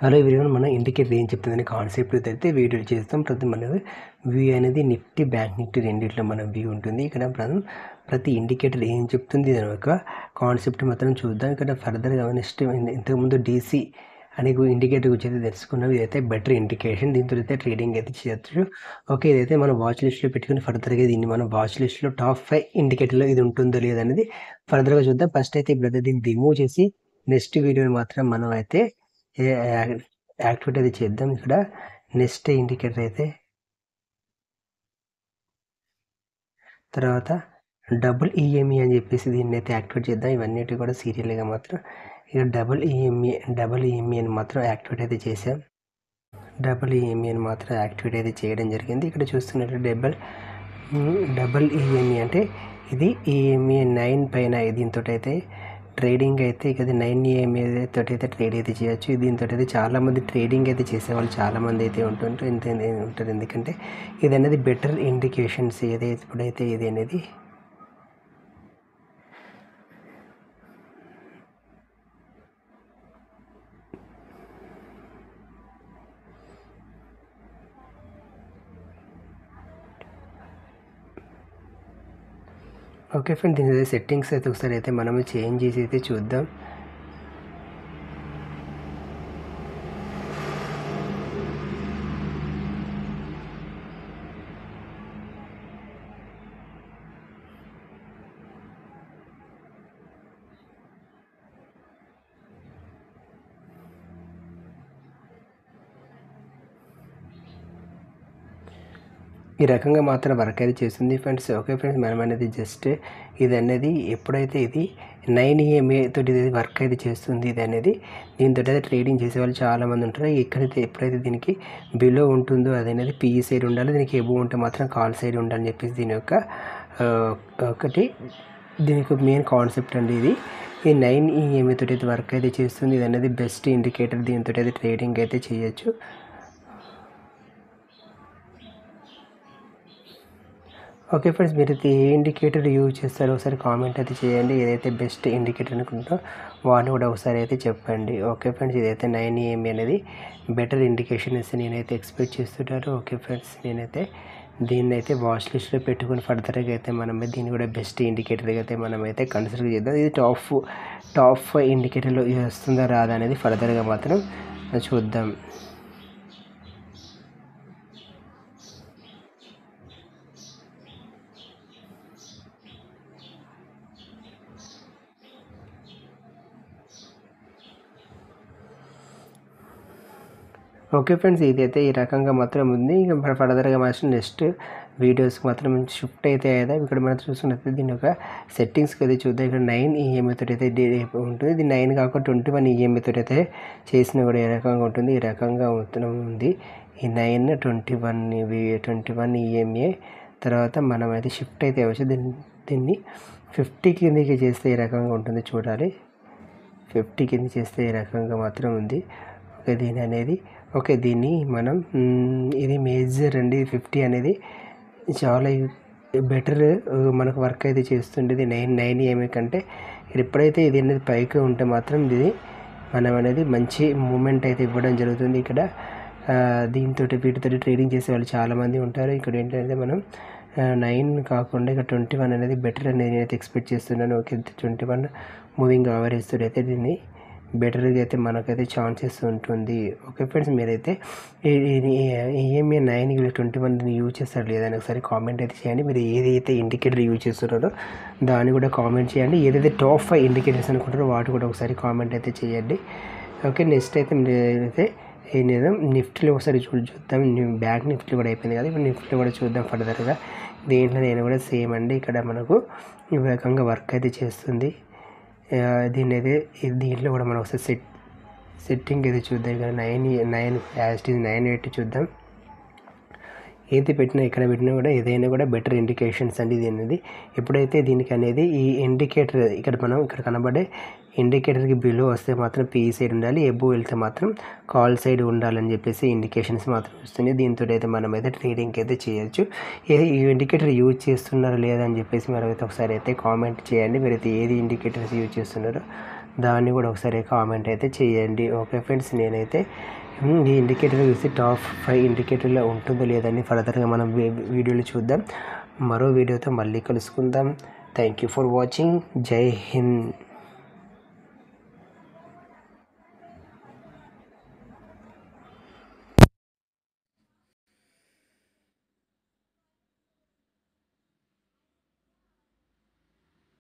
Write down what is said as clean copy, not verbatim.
Hello everyone, మన indicator ఏం చెప్తుందని concept అయితే వీడియో చేస్తాం. మనది వ్యూ అనేది నిఫ్టీ, బ్యాంక్ నిఫ్టీ రెండిట్లో మన వ్యూ ఉంటుంది. ఇక్కడ మనం ప్రతి ఇండికేటర్ ఏం చెప్తుంది అని ఒక కాన్సెప్ట్ మాత్రం చూద్దాం. ఇక్కడ ఫర్దర్గా నెక్స్ట్ ఇంతకుముందు డీసీ అనే ఇండికేటర్ గురించి అయితే తెలుసుకున్నాం. ఇదైతే బెటర్ ఇండికేషన్, దీంతో అయితే ట్రేడింగ్ అయితే చేయొచ్చు. ఓకే, ఇదైతే మనం వాచ్ లిస్ట్లో పెట్టుకుని ఫర్దర్గా దీన్ని మనం వాచ్ లిస్ట్లో టాప్ 5 ఇండికేటర్లో ఇది ఉంటుందో లేదనేది ఫర్దర్గా చూద్దాం. ఫస్ట్ అయితే ఇప్పుడు దీన్ని రిమూవ్ చేసి నెక్స్ట్ వీడియోని మాత్రం మనం అయితే యాక్టివేట్ అయితే చేద్దాం. ఇక్కడ నెక్స్ట్ ఇండికేటర్ అయితే తర్వాత డబుల్ ఈఎంఈ అని చెప్పేసి దీన్ని అయితే యాక్టివేట్ చేద్దాం. ఇవన్నిటి కూడా సీరియల్గా మాత్రం ఇక డబుల్ ఈఎంఈ అని మాత్రం యాక్టివేట్ అయితే చేసాం. డబుల్ ఈఎంఈ అని మాత్రం యాక్టివేట్ అయితే చేయడం జరిగింది. ఇక్కడ చూస్తున్నట్టు డబుల్ ఈఎంఈ అంటే ఇది ఈఎంఈ 9 పైన దీంతో అయితే ట్రేడింగ్ అయితే ఇక 9 EMA తోటి అయితే ట్రేడ్ అయితే చేయొచ్చు. దీంతో అయితే చాలామంది ట్రేడింగ్ అయితే చేసేవాళ్ళు చాలామంది అయితే ఉంటారు. ఎందుకంటే ఇది అనేది బెటర్ ఇండికేషన్స్ ఏదైతే ఇప్పుడైతే ఇది అనేది ఓకే ఫ్రెండ్, దీని సెట్టింగ్స్ అయితే ఒకసారి అయితే మనం చేంజ్ చేసి అయితే చూద్దాం. ఈ రకంగా మాత్రం వర్క్ అయితే చేస్తుంది ఫ్రెండ్స్. ఓకే ఫ్రెండ్స్, మనం అనేది జస్ట్ ఇది అనేది ఎప్పుడైతే ఇది 9 EMA తోటి ఇది వర్క్ అయితే చేస్తుంది. ఇది అనేది దీంతో అయితే ట్రేడింగ్ చేసే వాళ్ళు చాలామంది ఉంటారు. ఎక్కడైతే ఎప్పుడైతే దీనికి బిలో ఉంటుందో అది అనేది PE సైడ్ ఉండాలి, దీనికి ఎబో ఉంటే మాత్రం కాల్ సైడ్ ఉండాలని చెప్పేసి దీని యొక్క దీనికి మెయిన్ కాన్సెప్ట్ అండి. ఇది ఈ 9 EMA తోటి అయితే వర్క్ అయితే చేస్తుంది. ఇది అనేది బెస్ట్ ఇండికేటర్, దీంతో అయితే ట్రేడింగ్ అయితే చేయొచ్చు. ఓకే ఫ్రెండ్స్, మీరు అయితే ఏ ఇండికేటర్ యూజ్ చేస్తారో ఒకసారి కామెంట్ అయితే చేయండి. ఏదైతే బెస్ట్ ఇండికేటర్ అనుకుంటో వాడిని కూడా ఒకసారి అయితే చెప్పండి. ఓకే ఫ్రెండ్స్, ఇదైతే 9 EMA అనేది బెటర్ ఇండికేషన్ అయితే నేనైతే ఎక్స్పెక్ట్ చేస్తుంటాను. ఓకే ఫ్రెండ్స్, నేనైతే దీన్ని అయితే వాచ్ లిస్ట్లో పెట్టుకుని ఫర్దర్గా అయితే మనం దీన్ని కూడా బెస్ట్ ఇండికేటర్గా అయితే మనం అయితే కన్సిడర్ చేద్దాం. ఇది టాప్ 5 ఇండికేటర్లో వస్తుందా రాదా అనేది ఫర్దర్గా మాత్రం చూద్దాం. ఓకే ఫ్రెండ్స్, ఇదైతే ఈ రకంగా మాత్రం ఉంది. ఇంకా ఫర్దర్గా మాత్రం నెక్స్ట్ వీడియోస్కి మాత్రం షిఫ్ట్ అయితే అయ్యేదా. ఇక్కడ మనం చూసుకున్నట్లయితే దీని యొక్క సెట్టింగ్స్కి అయితే చూద్దాం. ఇక్కడ 9 EMA తోటి అయితే ఉంటుంది. ఇది 9 కాకుండా 21 EMA తోటి అయితే చేసిన కూడా ఏ రకంగా ఉంటుంది. ఈ రకంగా ఉంది. ఈ 9, 21 EMA తర్వాత మనం అయితే షిఫ్ట్ అయితే అవ్వచ్చు. దీన్ని 50 కిందకి చేస్తే ఈ రకంగా ఉంటుంది. చూడాలి, 50 కింద చేస్తే ఈ రకంగా మాత్రం ఉంది. ఓకే, దీని అనేది ఓకే, దీన్ని మనం ఇది మేజర్ అండి. 50 అనేది చాలా బెటర్ మనకు వర్క్ అయితే చేస్తుండేది 9 EMA కంటే. ఎప్పుడైతే ఇది అనేది పైకి ఉంటే మాత్రం ఇది మనం అనేది మంచి మూమెంట్ అయితే ఇవ్వడం జరుగుతుంది. ఇక్కడ వీటితో ట్రేడింగ్ చేసే వాళ్ళు చాలామంది ఉంటారు. ఇక్కడ ఏంటంటే మనం 9 కాకుండా ఇక్కడ 21 అనేది బెటర్ అనేది నేనైతే ఎక్స్పెక్ట్ చేస్తున్నాను. ఓకే, 21 మూవింగ్ యావరేజ్ తోటి అయితే దీన్ని బెటర్గా అయితే మనకైతే ఛాన్సెస్ ఉంటుంది. ఓకే ఫ్రెండ్స్, మీరైతే EMA 9 21 యూజ్ చేస్తారు లేదని ఒకసారి కామెంట్ అయితే చేయండి. మీరు ఏదైతే ఇండికేటర్ యూజ్ చేస్తున్నారో దాన్ని కూడా కామెంట్ చేయండి. ఏదైతే టాప్ 5 ఇండికేటర్స్ అనుకుంటారో వాటి కూడా ఒకసారి కామెంట్ అయితే చేయండి. ఓకే, నెక్స్ట్ అయితే మీరైతే నిఫ్టీలో ఒకసారి చూద్దాం. బ్యాంక్ నిఫ్టీ కూడా అయిపోయింది కదా, ఇప్పుడు నిఫ్టీలో కూడా చూద్దాం ఫర్దర్గా. దీంట్లో నేను కూడా సేమ్ అండి. ఇక్కడ మనకు ఈ రకంగా వర్క్ అయితే చేస్తుంది. దీన్ని అయితే దీంట్లో కూడా మనం ఒకసారి సెట్టింగ్ అయితే చూద్దాం. ఇక్కడ 9 యాస్టీజ్ 9 పెట్టి చూద్దాం. ఏది పెట్టినా ఇక్కడ పెట్టినా కూడా ఏదైనా కూడా బెటర్ ఇండికేషన్స్ అండి. ఇది అనేది ఎప్పుడైతే దీనికి అనేది ఈ ఇండికేటర్ ఇక్కడ కనబడే ఇండికేటర్కి బిలో వస్తే మాత్రం PE సైడ్ ఉండాలి, ఎబో వెళ్తే మాత్రం కాల్ సైడ్ ఉండాలని చెప్పేసి ఇండికేషన్స్ మాత్రం వస్తుంది. దీంతో అయితే మనం అయితే ట్రేడింగ్ అయితే చేయొచ్చు. ఈ ఇండికేటర్ యూజ్ చేస్తున్నారా లేదా అని చెప్పేసి మీరు అయితే ఒకసారి అయితే కామెంట్ చేయండి. మీరైతే ఏది ఇండికేటర్స్ యూజ్ చేస్తున్నారో దాన్ని కూడా ఒకసారి కామెంట్ అయితే చేయండి. ఓకే ఫ్రెండ్స్, నేనైతే ఈ ఇండికేటర్ చూసి టాప్ 5 ఇండికేటర్లో ఉంటుందో లేదని ఫర్దర్గా మనం వీడియోలు చూద్దాం. మరో వీడియోతో మళ్ళీ కలుసుకుందాం. Thank you for watching. జై హింద్.